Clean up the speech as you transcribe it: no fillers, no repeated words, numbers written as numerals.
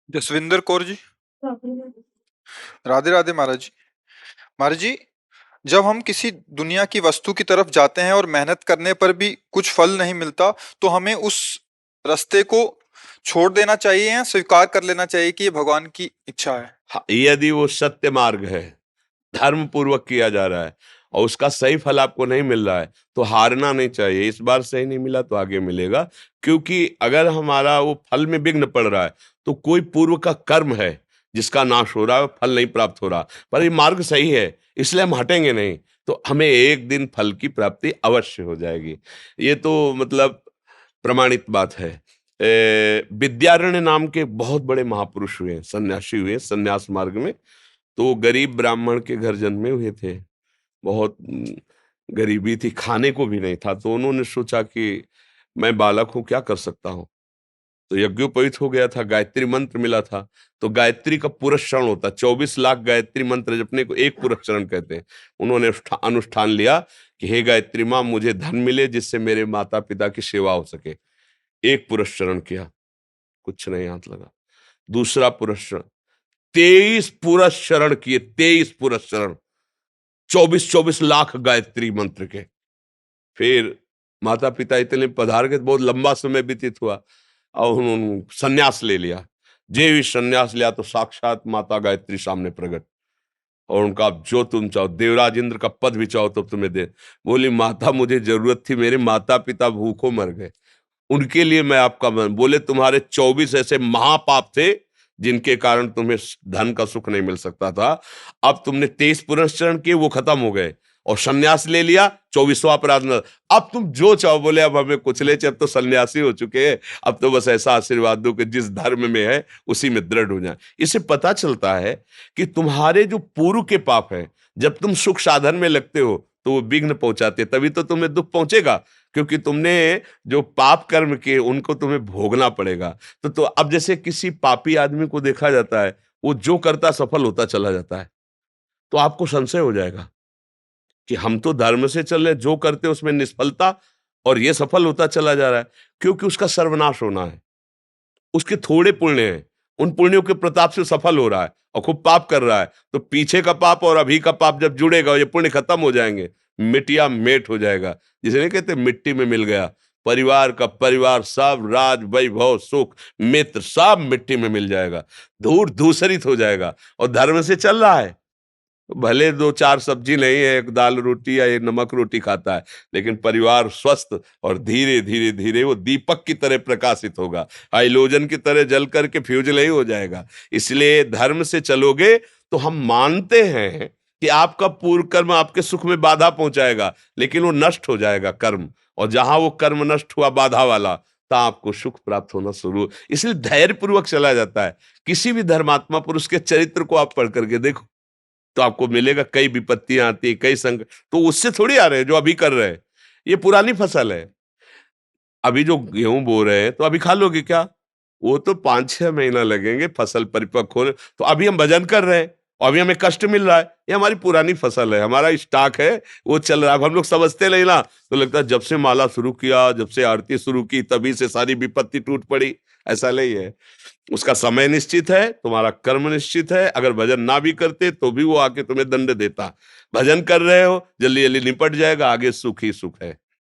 जसविंदर कौर जी। राधे राधे महाराज जी। महाराज जी, जब हम किसी दुनिया की वस्तु की तरफ जाते हैं और मेहनत करने पर भी कुछ फल नहीं मिलता, तो हमें उस रास्ते को छोड़ देना चाहिए या स्वीकार कर लेना चाहिए कि ये भगवान की इच्छा है। हाँ, यदि वो सत्य मार्ग है, धर्म पूर्वक किया जा रहा है और उसका सही फल आपको नहीं मिल रहा है, तो हारना नहीं चाहिए। इस बार सही नहीं मिला तो आगे मिलेगा, क्योंकि अगर हमारा वो फल में विघ्न पड़ रहा है तो कोई पूर्व का कर्म है जिसका नाश हो रहा है, फल नहीं प्राप्त हो रहा, पर ये मार्ग सही है इसलिए हम हटेंगे नहीं, तो हमें एक दिन फल की प्राप्ति अवश्य हो जाएगी। ये तो मतलब प्रमाणित बात है। विद्यारण्य नाम के बहुत बड़े महापुरुष हुए, सन्यासी हुए सन्यास मार्ग में। तो गरीब ब्राह्मण के घर जन्मे हुए थे। बहुत गरीबी थी, खाने को भी नहीं था। तो उन्होंने सोचा कि मैं बालक हूं, क्या कर सकता हूं। तो यज्ञोपवीत हो गया था, गायत्री मंत्र मिला था। तो गायत्री का पुरस्चरण होता, 24 लाख गायत्री मंत्र जपने को एक पुरस्चरण कहते हैं। उन्होंने अनुष्ठान लिया कि हे गायत्री माँ, मुझे धन मिले जिससे मेरे माता पिता की सेवा हो सके। एक पुरस्चरण किया, कुछ नहीं हाथ लगा। दूसरा पुरस्चरण, 23 पुरस्चरण किए, 23 पुरस्चरण, 24-24 लाख गायत्री मंत्र के। फिर माता पिता इतने पधार गए, बहुत लंबा समय व्यतीत हुआ और उन्होंने सन्यास ले लिया। जे भी सन्यास लिया तो साक्षात माता गायत्री सामने प्रकट, और उनका जो तुम चाहो, देवराज इंद्र का पद भी चाहो तो तुम्हें दे। बोली माता, मुझे जरूरत थी, मेरे माता पिता भूखों मर गए, उनके लिए मैं आपका मन। बोले तुम्हारे 24 ऐसे महापाप थे जिनके कारण तुम्हें धन का सुख नहीं मिल सकता था। अब तुमने 23 पुरस्चरण किए, वो खत्म हो गए, और सन्यास ले लिया, 24वां अपराध न। अब तुम जो चाहो। बोले अब हमें कुछ ले, अब तो सन्यासी हो चुके हैं, अब तो बस ऐसा आशीर्वाद दो कि जिस धर्म में है उसी में दृढ़ हो जाए। इससे पता चलता है कि तुम्हारे जो पूर्व के पाप हैं, जब तुम सुख साधन में लगते हो तो वो विघ्न पहुंचाते, तभी तो तुम्हें दुख पहुंचेगा, क्योंकि तुमने जो पाप कर्म किए उनको तुम्हें भोगना पड़ेगा। तो अब जैसे किसी पापी आदमी को देखा जाता है, वो जो करता सफल होता चला जाता है, तो आपको संशय हो जाएगा कि हम तो धर्म से चल रहे, जो करते उसमें निष्फलता, और ये सफल होता चला जा रहा है, क्योंकि उसका सर्वनाश होना है। उसके थोड़े पुण्य हैं, उन पुण्यों के प्रताप से सफल हो रहा है और खूब पाप कर रहा है। तो पीछे का पाप और अभी का पाप जब जुड़ेगा, ये पुण्य खत्म हो जाएंगे, मिटिया मेट हो जाएगा। जिसे नहीं कहते मिट्टी में मिल गया, परिवार का परिवार सब, राज वैभव सुख मित्र सब मिट्टी में मिल जाएगा, धूर धूसरित हो जाएगा। और धर्म से चल रहा है, भले 2-4 सब्जी नहीं है, एक दाल रोटी या एक नमक रोटी खाता है, लेकिन परिवार स्वस्थ, और धीरे धीरे धीरे वो दीपक की तरह प्रकाशित होगा, हाइलोजन की तरह जल करके फ्यूज नहीं हो जाएगा। इसलिए धर्म से चलोगे तो हम मानते हैं कि आपका पूर्व कर्म आपके सुख में बाधा पहुंचाएगा, लेकिन वो नष्ट हो जाएगा कर्म, और जहां वो कर्म नष्ट हुआ बाधा वाला, तो आपको सुख प्राप्त होना शुरू। इसलिए धैर्य पूर्वक चला जाता है। किसी भी धर्मात्मा पुरुष के चरित्र को आप पढ़ करके देखो, तो आपको मिलेगा कई विपत्तियां आती है, कई संकट, तो उससे थोड़ी आ रहे हैं जो अभी कर रहे हैं। ये पुरानी फसल है। अभी जो गेहूं बो रहे हैं तो अभी खा लोगे क्या? वो तो 5-6 महीना लगेंगे फसल परिपक्व होने। तो अभी हम भजन कर रहे हैं और अभी हमें कष्ट मिल रहा है, ये हमारी पुरानी फसल है, हमारा स्टॉक है, वो चल रहा है। अब हम लोग समझते नहीं ना, तो लगता है जब से माला शुरू किया, जब से आरती शुरू की, तभी से सारी विपत्ति टूट पड़ी। ऐसा नहीं है। उसका समय निश्चित है, तुम्हारा कर्म निश्चित है। अगर भजन ना भी करते तो भी वो आके तुम्हें दंड देता। भजन कर रहे हो, जल्दी जल्दी निपट जाएगा, आगे सुख ही सुख है।